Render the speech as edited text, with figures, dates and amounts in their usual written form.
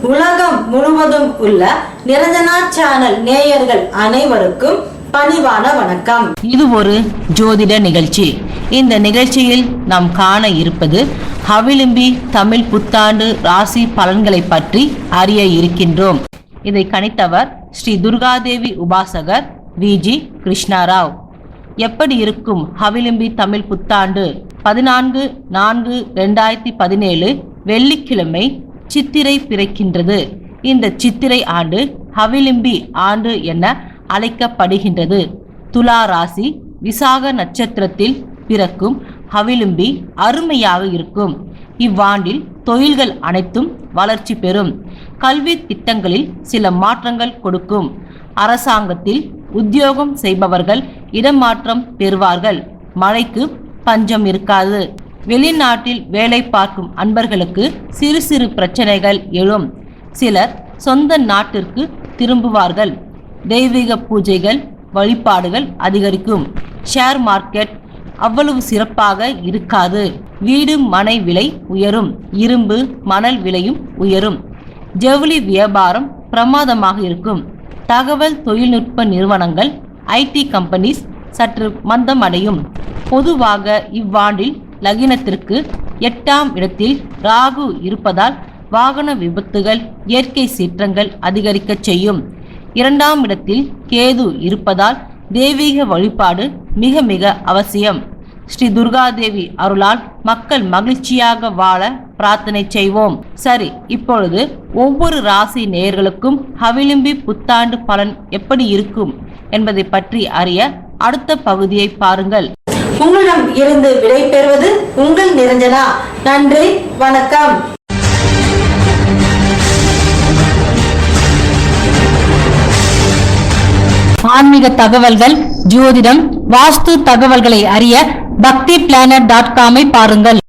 உலகம் முழுவதும் உள்ள நிரஞ்சனா சேனல் நேயர்கள் அனைவருக்கும் பணிவான வணக்கம். இது ஒரு ஜோதிட நிகழ்ச்சி. இந்த நிகழ்ச்சியில் நாம் காண இருப்பது ஹவிலிம்பி தமிழ் புத்தாண்டு ராசி பலன்களை பற்றி அறிய இருக்கின்றோம். இதை கணித்தவர் ஸ்ரீ துர்காதேவி உபாசகர் விஜி கிருஷ்ணராவ். எப்படி இருக்கும் ஹவிலிம்பி தமிழ் புத்தாண்டு? 14/4/2017 வெள்ளிக்கிழமை சித்திரை பிறக்கின்றது. இந்த சித்திரை ஆண்டு ஹவிலிம்பி ஆண்டு என அழைக்கப்படுகின்றது. துலா ராசி விசாக நட்சத்திரத்தில் பிறக்கும் ஹவிலிம்பி அருமையாக இருக்கும். இவ்வாண்டில் தொழில்கள் அனைத்தும் வளர்ச்சி பெறும். கல்வி திட்டங்களில் சில மாற்றங்கள் கொடுக்கும். அரசாங்கத்தில் உத்தியோகம் செய்பவர்கள் இடமாற்றம் பெறுவார்கள். மழைக்கு பஞ்சம் இருக்காது. வெளிநாட்டில் வேலை பார்க்கும் அன்பர்களுக்கு சிறு சிறு பிரச்சனைகள் எழும். சிலர் சொந்த நாட்டிற்கு திரும்புவார்கள். தெய்வீக பூஜைகள் வழிபாடுகள் அதிகரிக்கும். ஷேர் மார்க்கெட் அவ்வளவு சிறப்பாக இருக்காது. வீடு மனை விலை உயரும். இரும்பு மணல் விலையும் உயரும். ஜவுளி வியாபாரம் பிரமாதமாக இருக்கும். தகவல் தொழில்நுட்ப நிறுவனங்கள் ஐடி கம்பெனிஸ் சற்று மந்தமடையும். பொதுவாக இவ்வாண்டில் லக்னத்திற்கு 8ஆம் இடத்தில் ராகு இருப்பதால் வாகன விபத்துகள் இயற்கை சீற்றங்கள் அதிகரிக்க செய்யும். 2ஆம் இடத்தில் கேது இருப்பதால் தெய்வீக வழிபாடு மிக மிக அவசியம். ஸ்ரீ துர்காதேவி அருளால் மக்கள் மகிழ்ச்சியாக வாழ பிரார்த்தனை செய்வோம். சரி, இப்பொழுது ஒவ்வொரு ராசி நேயர்களுக்கும் ஹவிலிம்பி புத்தாண்டு பலன் எப்படி இருக்கும் என்பதை பற்றி அறிய அடுத்த பகுதியை பாருங்கள். உங்களிடம் இருந்து விடை பெறுவது உங்கள் நிரஞ்சனா. நன்றி, வணக்கம். ஆன்மீக தகவல்கள், ஜோதிடம், வாஸ்து தகவல்களை அறிய பக்தி பிளானட்.com பாருங்கள்.